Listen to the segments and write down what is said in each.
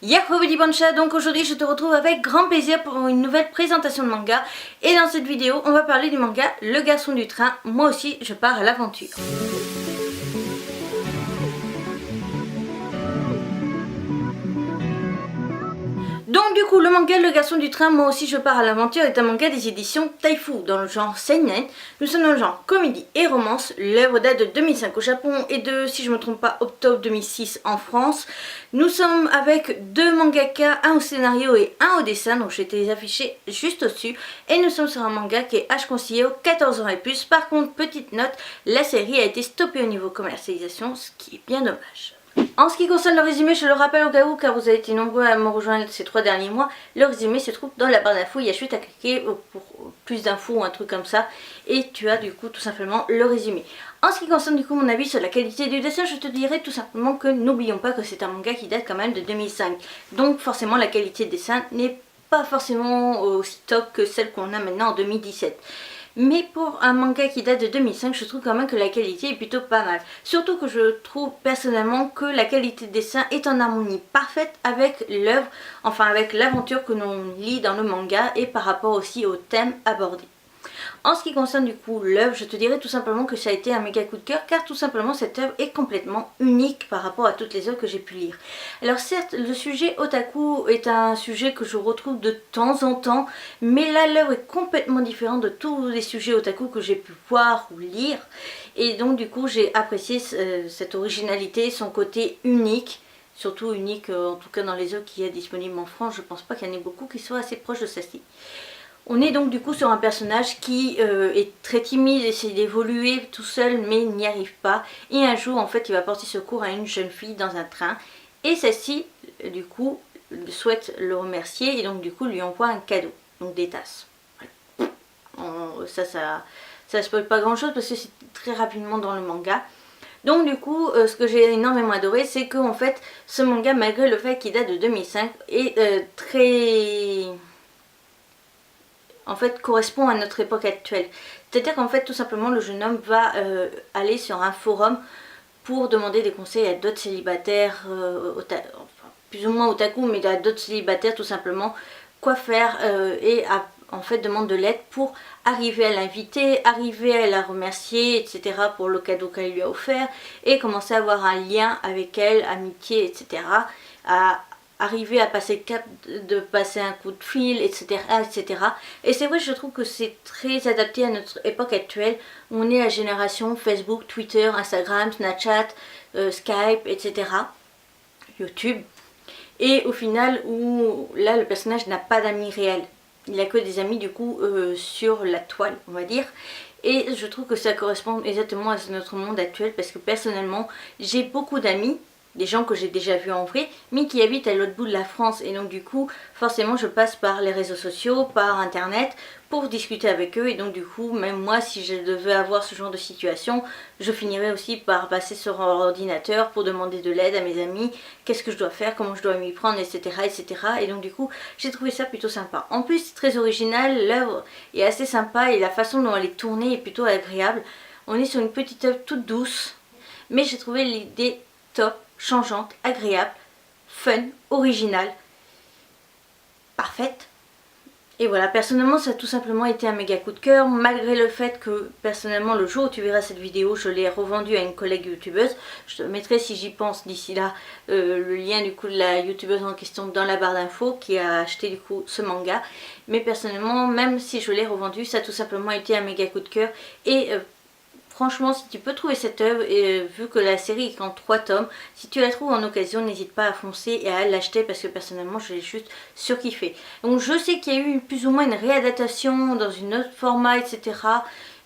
Yakobedi Bancha, donc aujourd'hui je te retrouve avec grand plaisir pour une nouvelle présentation de manga. Et dans cette vidéo, on va parler du manga Le Garçon du Train. Moi aussi, je pars à l'aventure. Donc du coup, le manga Le Garçon du Train, moi aussi je pars à l'aventure, est un manga des éditions Taifu dans le genre seinen. Nous sommes dans le genre comédie et romance. L'œuvre date de 2005 au Japon et de, si je ne me trompe pas, octobre 2006 en France. Nous sommes avec deux mangaka, un au scénario et un au dessin, donc j'ai été les afficher juste au-dessus. Et nous sommes sur un manga qui est âge conseillé aux 14 ans et plus. Par contre, petite note, la série a été stoppée au niveau commercialisation, ce qui est bien dommage. En ce qui concerne le résumé, je le rappelle au cas où, car vous avez été nombreux à me rejoindre ces 3 derniers mois, le résumé se trouve dans la barre d'infos, il y a juste à cliquer pour plus d'infos ou un truc comme ça, et tu as du coup tout simplement le résumé. En ce qui concerne du coup mon avis sur la qualité du dessin, je te dirais tout simplement que n'oublions pas que c'est un manga qui date quand même de 2005, donc forcément la qualité de dessin n'est pas forcément aussi top que celle qu'on a maintenant en 2017. Mais pour un manga qui date de 2005, je trouve quand même que la qualité est plutôt pas mal. Surtout que je trouve personnellement que la qualité de dessin est en harmonie parfaite avec l'œuvre, enfin avec l'aventure que l'on lit dans le manga et par rapport aussi au thème abordé. En ce qui concerne du coup l'œuvre, je te dirais tout simplement que ça a été un méga coup de cœur car tout simplement cette œuvre est complètement unique par rapport à toutes les œuvres que j'ai pu lire. Alors certes, le sujet otaku est un sujet que je retrouve de temps en temps, mais là l'œuvre est complètement différente de tous les sujets otaku que j'ai pu voir ou lire. Et donc du coup j'ai apprécié cette originalité, son côté unique. Surtout unique, en tout cas dans les œuvres qui est disponibles en France, je pense pas qu'il y en ait beaucoup qui soient assez proches de celle-ci. On est donc du coup sur un personnage qui est très timide, essaie d'évoluer tout seul mais n'y arrive pas. Et un jour en fait il va porter secours à une jeune fille dans un train. Et celle-ci du coup souhaite le remercier et donc du coup lui envoie un cadeau. Donc des tasses. Ça spoil pas grand chose parce que c'est très rapidement dans le manga. Donc du coup ce que j'ai énormément adoré c'est que en fait ce manga malgré le fait qu'il date de 2005 est très... en fait correspond à notre époque actuelle. C'est-à-dire qu'en fait tout simplement le jeune homme va aller sur un forum pour demander des conseils à d'autres célibataires, enfin, plus ou moins otaku, mais à d'autres célibataires tout simplement, quoi faire en fait demande de l'aide pour arriver à l'inviter, arriver à la remercier, etc. pour le cadeau qu'elle lui a offert et commencer à avoir un lien avec elle, amitié, etc. à arriver à passer le cap de passer un coup de fil, etc. etc. Et c'est vrai, je trouve que c'est très adapté à notre époque actuelle. On est à la génération Facebook, Twitter, Instagram, Snapchat, Skype, etc. YouTube. Et au final, où là, le personnage n'a pas d'amis réels. Il n'a que des amis, du coup, sur la toile, on va dire. Et je trouve que ça correspond exactement à notre monde actuel parce que personnellement, j'ai beaucoup d'amis, des gens que j'ai déjà vus en vrai, mais qui habitent à l'autre bout de la France. Et donc du coup, forcément, je passe par les réseaux sociaux, par internet, pour discuter avec eux. Et donc du coup, même moi, si je devais avoir ce genre de situation, je finirais aussi par passer sur leur ordinateur pour demander de l'aide à mes amis. Qu'est-ce que je dois faire, comment je dois m'y prendre, etc. etc. Et donc du coup, j'ai trouvé ça plutôt sympa. En plus, c'est très original, l'œuvre est assez sympa et la façon dont elle est tournée est plutôt agréable. On est sur une petite œuvre toute douce, mais j'ai trouvé l'idée top, changeante, agréable, fun, originale, parfaite. Et voilà, personnellement ça a tout simplement été un méga coup de cœur, malgré le fait que personnellement le jour où tu verras cette vidéo, je l'ai revendue à une collègue youtubeuse. Je te mettrai, si j'y pense d'ici là, le lien du coup de la youtubeuse en question dans la barre d'infos qui a acheté du coup ce manga. Mais personnellement, même si je l'ai revendu, ça a tout simplement été un méga coup de cœur. Et franchement, si tu peux trouver cette œuvre, et vu que la série est qu'en 3 tomes, si tu la trouves en occasion, n'hésite pas à foncer et à l'acheter parce que personnellement, je l'ai juste surkiffé. Donc je sais qu'il y a eu plus ou moins une réadaptation dans une autre format, etc.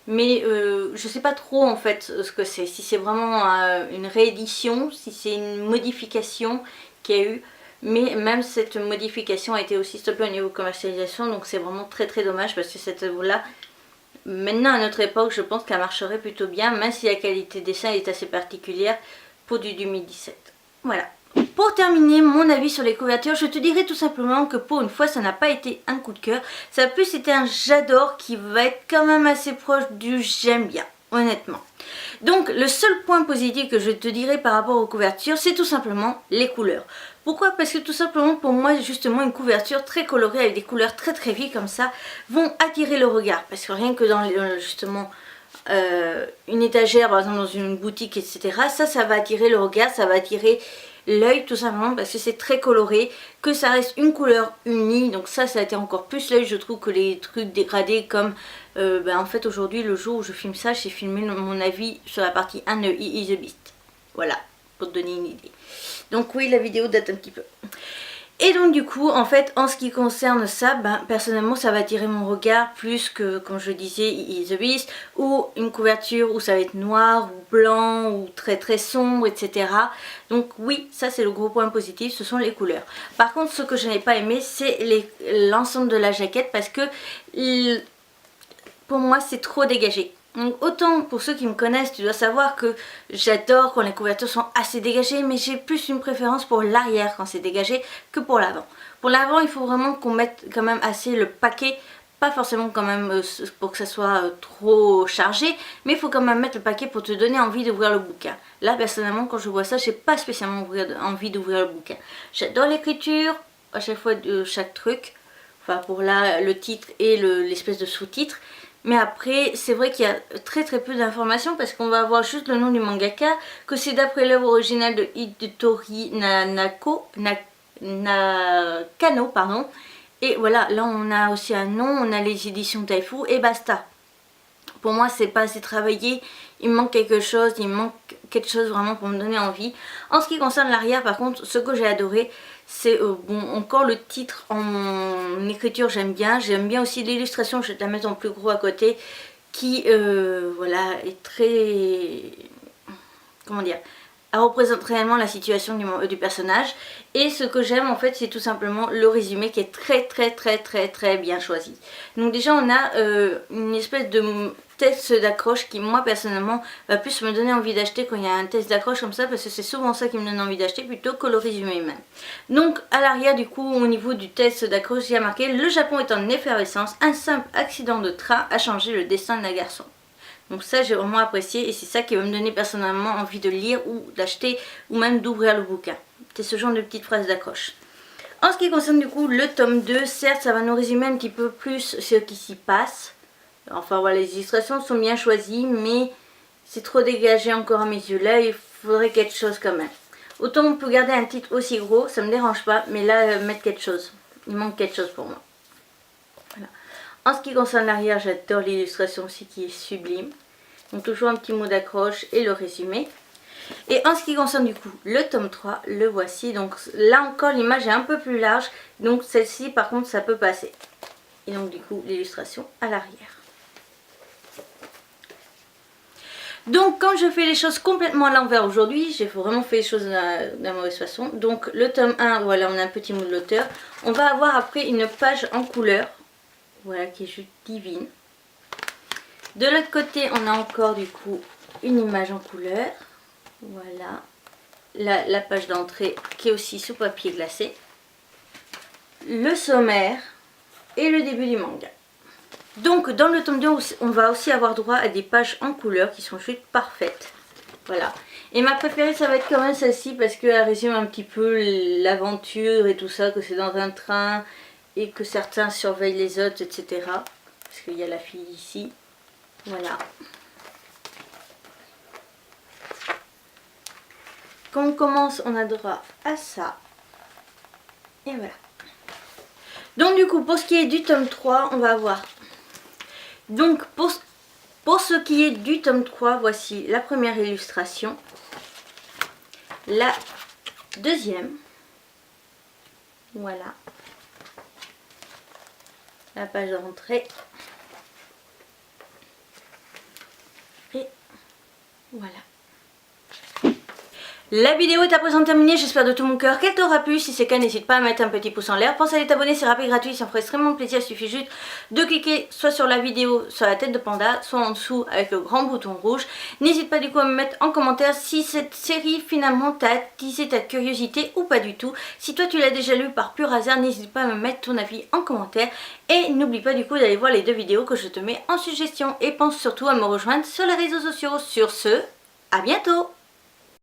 Mais je sais pas trop en fait ce que c'est. Si c'est vraiment une réédition, si c'est une modification qu'il y a eu. Mais même cette modification a été aussi stoppée au niveau commercialisation. Donc c'est vraiment très très dommage parce que cette œuvre-là, maintenant à notre époque, je pense qu'elle marcherait plutôt bien, même si la qualité de dessin est assez particulière pour du 2017. Voilà. Pour terminer mon avis sur les couvertures, je te dirais tout simplement que pour une fois ça n'a pas été un coup de cœur. Ça a plus été un j'adore qui va être quand même assez proche du j'aime bien. honnêtement. Donc le seul point positif que je te dirais par rapport aux couvertures, c'est tout simplement les couleurs. Pourquoi? Parce que tout simplement pour moi justement une couverture très colorée avec des couleurs très très vives comme ça vont attirer le regard. Parce que rien que dans justement une étagère par exemple dans une boutique etc. Ça va attirer le regard, ça va attirer l'œil tout simplement parce que c'est très coloré, que ça reste une couleur unie, donc ça a été encore plus l'œil je trouve que les trucs dégradés comme en fait aujourd'hui le jour où je filme ça j'ai filmé mon avis sur la partie 1 de Is the Beast, voilà pour te donner une idée. Donc oui la vidéo date un petit peu. Et donc du coup en fait en ce qui concerne ça, personnellement ça va attirer mon regard plus que comme je disais Is the Beast ou une couverture où ça va être noir ou blanc ou très très sombre etc. Donc oui ça c'est le gros point positif, ce sont les couleurs. Par contre ce que je n'ai pas aimé c'est l'ensemble de la jaquette parce que pour moi c'est trop dégagé. Donc autant pour ceux qui me connaissent, tu dois savoir que j'adore quand les couvertures sont assez dégagées, mais j'ai plus une préférence pour l'arrière quand c'est dégagé que pour l'avant. Pour l'avant il faut vraiment qu'on mette quand même assez le paquet, pas forcément quand même pour que ça soit trop chargé, mais il faut quand même mettre le paquet pour te donner envie d'ouvrir le bouquin. Là personnellement quand je vois ça, j'ai pas spécialement envie d'ouvrir le bouquin. J'adore l'écriture à chaque fois de chaque truc, enfin pour là le titre et l'espèce de sous-titre. Mais après, c'est vrai qu'il y a très très peu d'informations parce qu'on va avoir juste le nom du mangaka, que c'est d'après l'œuvre originale de Hidetori Nakano, pardon. Et voilà, là on a aussi un nom, on a les éditions Taifu et basta. Pour moi, c'est pas assez travaillé, il me manque quelque chose, vraiment pour me donner envie. En ce qui concerne l'arrière, par contre, ce que j'ai adoré, c'est encore le titre en écriture, j'aime bien aussi l'illustration, je vais te la mettre en plus gros à côté, qui voilà, est très, comment dire, elle représente réellement la situation du personnage. Et ce que j'aime en fait c'est tout simplement le résumé qui est très bien choisi. Donc déjà on a une espèce de test d'accroche qui moi personnellement va plus me donner envie d'acheter quand il y a un test d'accroche comme ça, parce que c'est souvent ça qui me donne envie d'acheter plutôt que le résumé même. Donc à l'arrière du coup au niveau du test d'accroche il y a marqué: le Japon est en effervescence, un simple accident de train a changé le destin d'un garçon. Donc ça j'ai vraiment apprécié et c'est ça qui va me donner personnellement envie de lire ou d'acheter ou même d'ouvrir le bouquin. C'est ce genre de petites phrases d'accroche. En ce qui concerne du coup le tome 2, certes ça va nous résumer un petit peu plus ce qui s'y passe. Enfin voilà, les illustrations sont bien choisies mais c'est trop dégagé encore à mes yeux. Là il faudrait quelque chose quand même. Autant on peut garder un titre aussi gros, ça me dérange pas, mais là mettre quelque chose. Il manque quelque chose pour moi. Voilà. En ce qui concerne l'arrière, j'adore l'illustration aussi qui est sublime. Donc toujours un petit mot d'accroche et le résumé. Et en ce qui concerne du coup le tome 3, le voici. Donc là encore l'image est un peu plus large. Donc celle-ci par contre ça peut passer. Et donc du coup l'illustration à l'arrière. Donc quand je fais les choses complètement à l'envers aujourd'hui, j'ai vraiment fait les choses de la mauvaise façon. Donc le tome 1, voilà on a un petit mot de l'auteur. On va avoir après une page en couleur. Voilà qui est juste divine. De l'autre côté, on a encore du coup une image en couleur. Voilà. La page d'entrée qui est aussi sous papier glacé. Le sommaire et le début du manga. Donc dans le tome 2, on va aussi avoir droit à des pages en couleur qui sont juste parfaites. Voilà. Et ma préférée, ça va être quand même celle-ci parce qu'elle résume un petit peu l'aventure et tout ça, que c'est dans un train et que certains surveillent les autres, etc. Parce qu'il y a la fille ici. Voilà. Quand on commence, on a droit à ça. Et voilà. Donc du coup, pour ce qui est du tome 3, on va avoir... Donc pour ce qui est du tome 3, voici la première illustration. La deuxième. Voilà. La page d'entrée. Et voilà. La vidéo est à présent terminée, j'espère de tout mon cœur qu'elle t'aura plu. Si c'est le cas, n'hésite pas à mettre un petit pouce en l'air. Pense à aller t'abonner, c'est rapide et gratuit, ça me ferait extrêmement plaisir. Il suffit juste de cliquer soit sur la vidéo, sur la tête de panda, soit en dessous avec le grand bouton rouge. N'hésite pas du coup à me mettre en commentaire si cette série finalement t'a attisé ta curiosité ou pas du tout. Si toi tu l'as déjà lu par pur hasard, n'hésite pas à me mettre ton avis en commentaire. Et n'oublie pas du coup d'aller voir les 2 vidéos que je te mets en suggestion. Et pense surtout à me rejoindre sur les réseaux sociaux. Sur ce, à bientôt!